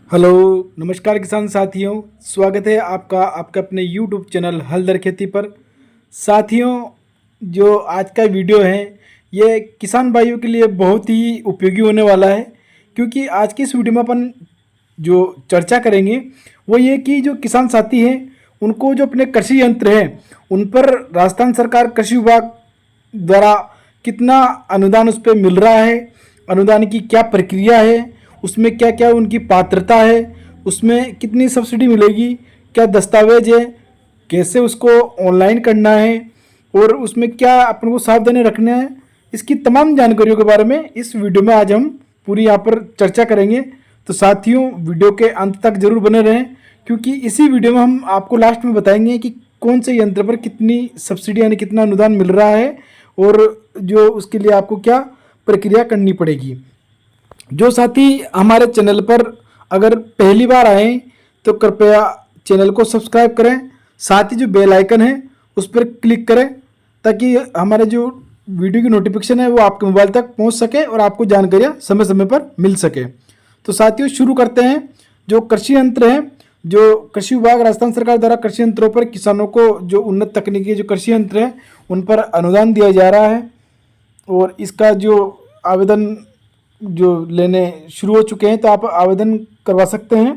Hello, नमस्कार किसान साथियों। स्वागत है आपका आपके अपने यूट्यूब चैनल हल खेती पर। साथियों, जो आज का वीडियो है ये किसान भाइयों के लिए बहुत ही उपयोगी होने वाला है, क्योंकि आज की इस वीडियो में अपन जो चर्चा करेंगे वो ये कि जो किसान साथी हैं उनको जो अपने कृषि यंत्र हैं उन पर राजस्थान सरकार कृषि विभाग द्वारा कितना अनुदान उस पर मिल रहा है, अनुदान की क्या प्रक्रिया है, उसमें क्या क्या उनकी पात्रता है, उसमें कितनी सब्सिडी मिलेगी, क्या दस्तावेज है, कैसे उसको ऑनलाइन करना है और उसमें क्या अपन को सावधानी रखना है, इसकी तमाम जानकारियों के बारे में इस वीडियो में आज हम पूरी यहाँ पर चर्चा करेंगे। तो साथियों, वीडियो के अंत तक जरूर बने रहें, क्योंकि इसी वीडियो में हम आपको लास्ट में बताएंगे कि कौन से यंत्र पर कितनी सब्सिडी यानी कितना अनुदान मिल रहा है और जो उसके लिए आपको क्या प्रक्रिया करनी पड़ेगी। जो साथी हमारे चैनल पर अगर पहली बार आए तो कृपया चैनल को सब्सक्राइब करें, साथ ही जो बेल आइकन है उस पर क्लिक करें ताकि हमारे जो वीडियो की नोटिफिकेशन है वो आपके मोबाइल तक पहुंच सके और आपको जानकारियां समय समय पर मिल सके। तो साथियों, शुरू करते हैं। जो कृषि यंत्र हैं, जो कृषि विभाग राजस्थान सरकार द्वारा कृषि यंत्रों पर किसानों को जो उन्नत तकनीकी जो कृषि यंत्र हैं उन पर अनुदान दिया जा रहा है और इसका जो आवेदन जो लेने शुरू हो चुके हैं तो आप आवेदन करवा सकते हैं।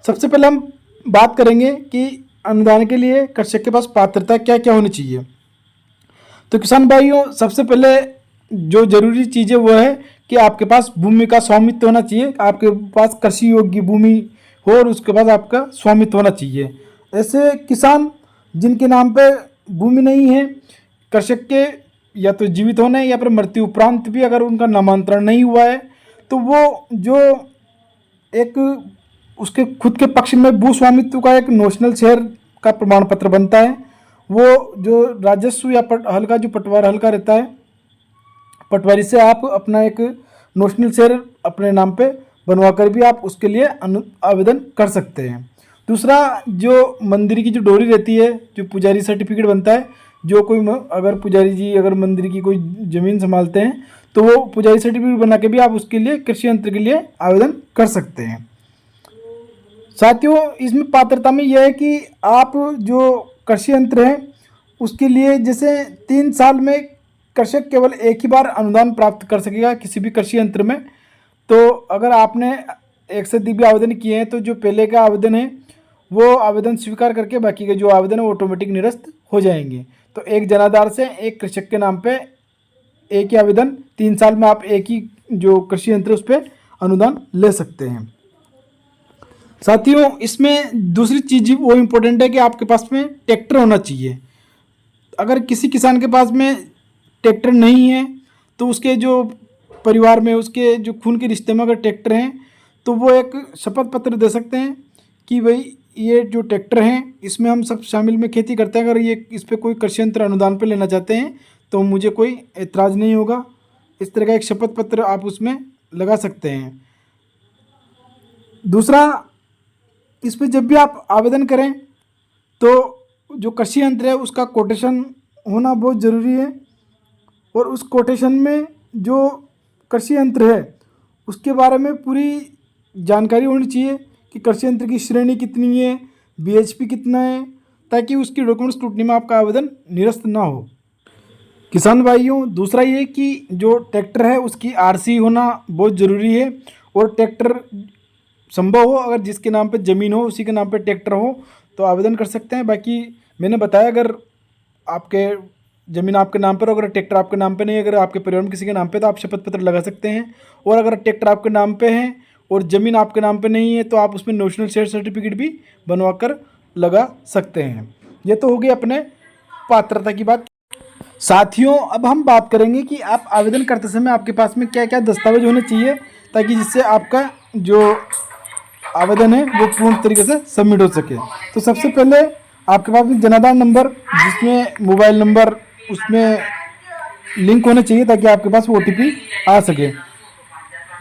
सबसे पहले हम बात करेंगे कि अनुदान के लिए कृषक के पास पात्रता क्या क्या होनी चाहिए। तो किसान भाइयों, सबसे पहले जो जरूरी चीज़ है वो है कि आपके पास भूमि का स्वामित्व होना चाहिए, आपके पास कृषि योग्य भूमि हो और उसके बाद आपका स्वामित्व होना चाहिए। ऐसे किसान जिनके नाम पे भूमि नहीं है, कृषक के या तो जीवित होने या फिर मृत्यु उपरांत भी अगर उनका नामांतरण नहीं हुआ है तो वो जो एक उसके खुद के पक्ष में भू स्वामित्व का एक नोशनल शेयर का प्रमाण पत्र बनता है। वो जो राजस्व या हल का जो पटवार हल का रहता है, पटवारी से आप अपना एक नोशनल शेयर अपने नाम पे बनवा कर भी आप उसके लिए आवेदन कर सकते हैं। दूसरा, जो मंदिर की जो डोरी रहती है, जो पुजारी सर्टिफिकेट बनता है, जो कोई अगर पुजारी जी अगर मंदिर की कोई ज़मीन संभालते हैं तो वो पुजारी सर्टिफिकेट बना के भी आप उसके लिए कृषि यंत्र के लिए आवेदन कर सकते हैं। साथियों, इसमें पात्रता में यह है कि आप जो कृषि यंत्र है उसके लिए जैसे 3 साल में कृषक केवल एक ही बार अनुदान प्राप्त कर सकेगा किसी भी कृषि यंत्र में। तो अगर आपने एक से अधिक भी आवेदन किए हैं तो जो पहले का आवेदन है वो आवेदन स्वीकार करके बाकी के जो आवेदन है वो ऑटोमेटिक निरस्त हो जाएंगे। तो एक जनाधार से एक कृषक के नाम पे एक ही आवेदन 3 साल में आप एक ही जो कृषि यंत्र उस पर अनुदान ले सकते हैं। साथियों, इसमें दूसरी चीज़ वो इम्पोर्टेंट है कि आपके पास में ट्रैक्टर होना चाहिए। अगर किसी किसान के पास में ट्रैक्टर नहीं है तो उसके जो परिवार में उसके जो खून के रिश्ते में अगर ट्रैक्टर हैं तो वो एक शपथ पत्र दे सकते हैं कि भाई ये जो ट्रैक्टर हैं इसमें हम सब शामिल में खेती करते हैं, अगर ये इस पर कोई कृषि यंत्र अनुदान पर लेना चाहते हैं तो मुझे कोई ऐतराज़ नहीं होगा। इस तरह का एक शपथ पत्र आप उसमें लगा सकते हैं। दूसरा, इस पर जब भी आप आवेदन करें तो जो कृषि यंत्र है उसका कोटेशन होना बहुत ज़रूरी है और उस कोटेशन में जो कृषि यंत्र है उसके बारे में पूरी जानकारी होनी चाहिए कि कृषि यंत्र की श्रेणी कितनी है, बीएचपी कितना है, ताकि उसकी डॉक्यूमेंट्स टूटने में आपका आवेदन निरस्त ना हो। किसान भाइयों, दूसरा ये कि जो ट्रैक्टर है उसकी आरसी होना बहुत ज़रूरी है और ट्रैक्टर संभव हो अगर जिसके नाम पे ज़मीन हो उसी के नाम पे ट्रैक्टर हो तो आवेदन कर सकते हैं। बाकी मैंने बताया अगर आपके ज़मीन आपके नाम पर, अगर ट्रैक्टर आपके नाम पे नहीं, अगर आपके परिवार में किसी के नाम पे तो आप शपथ पत्र लगा सकते हैं। और अगर ट्रैक्टर आपके नाम पे है और ज़मीन आपके नाम पे नहीं है तो आप उसमें नेशनल शेयर सर्टिफिकेट भी बनवा कर लगा सकते हैं। ये तो हो गई अपने पात्रता की बात। साथियों, अब हम बात करेंगे कि आप आवेदन करते समय आपके पास में क्या क्या दस्तावेज होने चाहिए ताकि जिससे आपका जो आवेदन है वो पूर्ण तरीके से सबमिट हो सके। तो सबसे पहले आपके पास में जनाधार नंबर जिसमें मोबाइल नंबर उसमें लिंक होना चाहिए ताकि आपके पास वो OTP आ सके।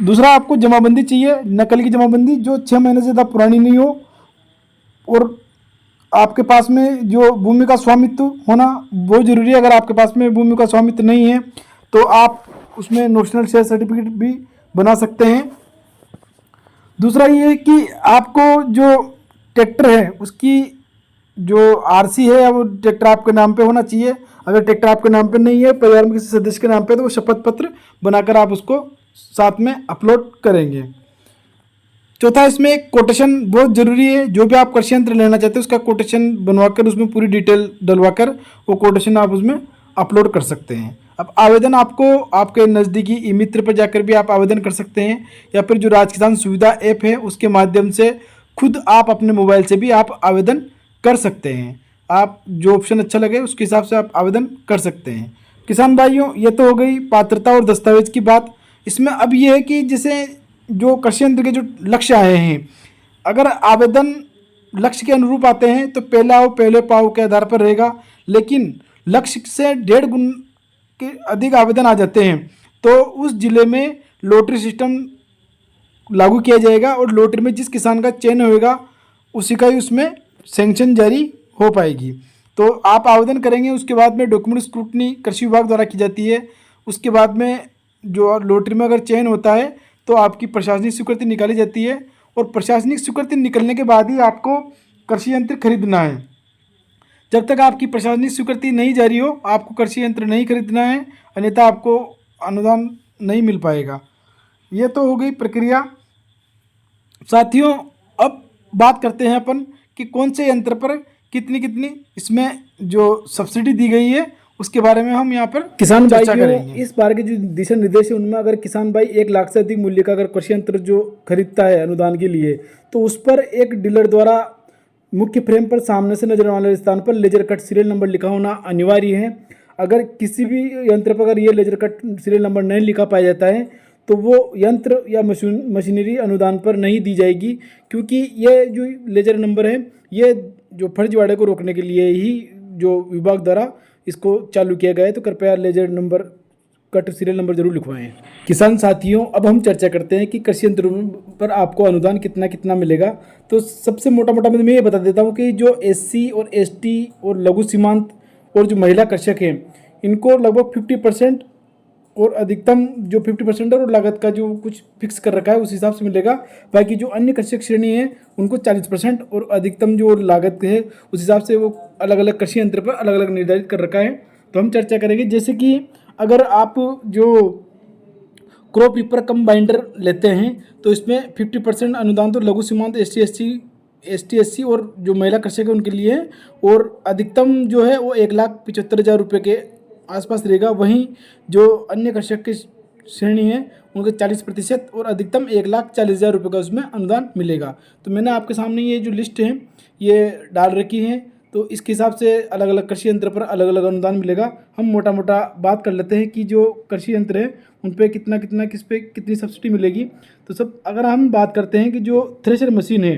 दूसरा, आपको जमाबंदी चाहिए, नकल की जमाबंदी जो 6 महीने से ज़्यादा पुरानी नहीं हो और आपके पास में जो भूमि का स्वामित्व होना बहुत ज़रूरी है। अगर आपके पास में भूमि का स्वामित्व नहीं है तो आप उसमें नोशनल शेयर सर्टिफिकेट भी बना सकते हैं। दूसरा ये है कि आपको जो ट्रैक्टर है उसकी जो आरसी है वो ट्रैक्टर आपके नाम पे होना चाहिए। अगर ट्रैक्टर आपके नाम पे नहीं है, परिवार में किसी सदस्य के नाम पे, तो वो शपथ पत्र बनाकर आप उसको साथ में अपलोड करेंगे। चौथा, इसमें एक कोटेशन बहुत ज़रूरी है। जो भी आप कृषि यंत्र लेना चाहते हैं उसका कोटेशन बनवाकर उसमें पूरी डिटेल डलवाकर वो कोटेशन आप उसमें अपलोड कर सकते हैं। अब आवेदन आपको आपके नज़दीकी ई मित्र पर जाकर भी आप आवेदन कर सकते हैं, या फिर जो राज किसान सुविधा ऐप है उसके माध्यम से खुद आप अपने मोबाइल से भी आप आवेदन कर सकते हैं। आप जो ऑप्शन अच्छा लगे उसके हिसाब से आप आवेदन कर सकते हैं। किसान भाइयों, ये तो हो गई पात्रता और दस्तावेज की बात। इसमें अब ये है कि जैसे जो कृषि यंत्र के जो लक्ष्य आए हैं, अगर आवेदन लक्ष्य के अनुरूप आते हैं तो पहला आओ पहले पाओ के आधार पर रहेगा, लेकिन लक्ष्य से 1.5 गुण के अधिक आवेदन आ जाते हैं तो उस जिले में लॉटरी सिस्टम लागू किया जाएगा और लॉटरी में जिस किसान का चयन होएगा उसी का ही उसमें सैंक्शन जारी हो पाएगी। तो आप आवेदन करेंगे, उसके बाद में डॉक्यूमेंट स्क्रूटनी कृषि विभाग द्वारा की जाती है। उसके बाद में जो लॉटरी में अगर चयन होता है तो आपकी प्रशासनिक स्वीकृति निकाली जाती है, और प्रशासनिक स्वीकृति निकलने के बाद ही आपको कृषि यंत्र खरीदना है। जब तक आपकी प्रशासनिक स्वीकृति नहीं जारी हो आपको कृषि यंत्र नहीं खरीदना है, अन्यथा आपको अनुदान नहीं मिल पाएगा। ये तो हो गई प्रक्रिया। साथियों, अब बात करते हैं अपन कि कौन से यंत्र पर कितनी कितनी इसमें जो सब्सिडी दी गई है उसके बारे में हम यहाँ पर किसान भाई करेंगे। इस बार के जो दिशा निर्देश है उनमें अगर किसान भाई 1 लाख से अधिक मूल्य का अगर कृषि यंत्र जो खरीदता है अनुदान के लिए, तो उस पर एक डीलर द्वारा मुख्य फ्रेम पर सामने से नजर आने वाले स्थान पर लेजर कट सीरियल नंबर लिखा होना अनिवार्य है। अगर किसी भी यंत्र पर अगर ये लेजर कट सीरियल नंबर नहीं लिखा पाया जाता है तो वो यंत्र या मशीनरी अनुदान पर नहीं दी जाएगी, क्योंकि ये जो लेजर नंबर है ये जो फर्जीवाड़े को रोकने के लिए ही जो विभाग द्वारा इसको चालू किया गया है। तो कृपया ledger number cut serial number जरूर लिखवाएं। किसान साथियों, अब हम चर्चा करते हैं कि कृषि यंत्रों पर आपको अनुदान कितना कितना मिलेगा। तो सबसे मोटा मोटा मैं ये बता देता हूँ कि जो SC और ST और लघु सीमांत और जो महिला कृषक हैं इनको लगभग 50% और अधिकतम जो 50% है और लागत का जो कुछ फिक्स कर रखा है उस हिसाब से मिलेगा। बाकी जो अन्य कृषक श्रेणी है उनको 40% और अधिकतम जो लागत है उस हिसाब से वो अलग अलग कृषि यंत्र पर अलग अलग निर्धारित कर रखा है। तो हम चर्चा करेंगे, जैसे कि अगर आप जो क्रॉप रीपर कंबाइंडर लेते हैं तो इसमें 50% अनुदान तो लघु सीमांत ST SC और जो महिला कृषक है उनके लिए है, और अधिकतम जो है वो 1,75,000 रुपये के आसपास रहेगा। वहीं जो अन्य कृषक की श्रेणी है उनके 40% और अधिकतम 1,40,000 रुपये का उसमें अनुदान मिलेगा। तो मैंने आपके सामने ये जो लिस्ट है ये डाल रखी है, तो इसके हिसाब से अलग अलग कृषि यंत्र पर अलग अलग अनुदान मिलेगा। हम मोटा मोटा बात कर लेते हैं कि जो कृषि यंत्र है उन पे कितना कितना किस पे कितनी सब्सिडी मिलेगी। तो सब अगर हम बात करते हैं कि जो थ्रेशर मशीन है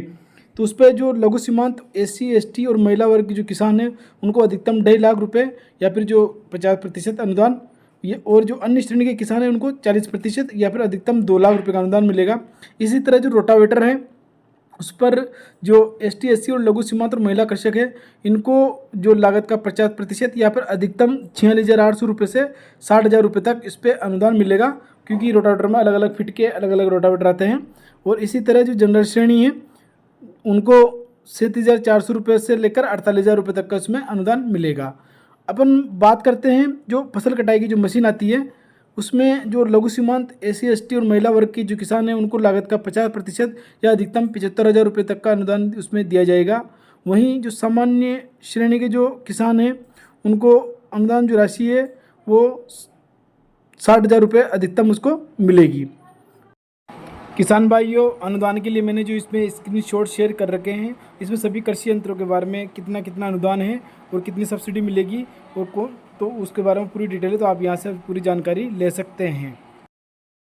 तो उस पर जो लघु सीमांत SC ST और महिला वर्ग के जो किसान हैं उनको अधिकतम 2.5 लाख रुपए या फिर जो 50% अनुदान, ये और जो अन्य श्रेणी के किसान हैं उनको 40% या फिर अधिकतम 2 लाख रुपए का अनुदान मिलेगा। इसी तरह जो रोटावेटर है उस पर जो ST SC और लघु सीमांत और महिला कृषक है इनको जो लागत का 50% या फिर अधिकतम 46,800 रुपये से 60,000 रुपये तक इस पर अनुदान मिलेगा, क्योंकि रोटावेटर में अलग अलग फिट के अलग अलग रोटावेटर आते हैं। और इसी तरह जो जनरल श्रेणी है उनको 37,400 रुपये से लेकर 48,000 रुपये तक का उसमें अनुदान मिलेगा। अपन बात करते हैं जो फसल कटाई की जो मशीन आती है उसमें जो लघु सीमांत SC ST और महिला वर्ग की जो किसान हैं उनको लागत का 50% या अधिकतम 75,000 रुपये तक का अनुदान उसमें दिया जाएगा। वहीं जो सामान्य श्रेणी के जो किसान हैं उनको अनुदान जो राशि है वो 60,000 रुपये अधिकतम उसको मिलेगी। किसान भाइयों, अनुदान के लिए मैंने जो इसमें स्क्रीनशॉट शेयर कर रखे हैं इसमें सभी कृषि यंत्रों के बारे में कितना कितना अनुदान है और कितनी सब्सिडी मिलेगी और कौन, तो उसके बारे में पूरी डिटेल है, तो आप यहाँ से पूरी जानकारी ले सकते हैं।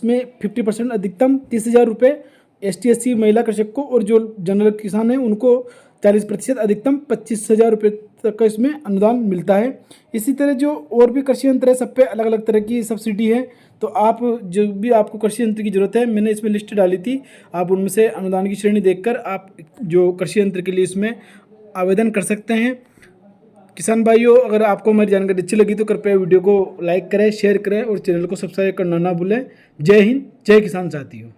इसमें 50% अधिकतम 30,000 रुपये ST SC महिला कृषक को, और जो जनरल किसान हैं उनको 40% अधिकतम 25,000 रुपये तक का इसमें अनुदान मिलता है। इसी तरह जो और भी कृषि यंत्र है सब पे अलग अलग तरह की सब्सिडी है। तो आप जो भी आपको कृषि यंत्र की ज़रूरत है मैंने इसमें लिस्ट डाली थी, आप उनमें से अनुदान की श्रेणी देखकर आप जो कृषि यंत्र के लिए इसमें आवेदन कर सकते हैं। किसान भाइयों, अगर आपको हमारी जानकारी अच्छी लगी तो कृपया वीडियो को लाइक करें, शेयर करें और चैनल को सब्सक्राइब करना ना भूलें। जय हिंद, जय किसान साथियों।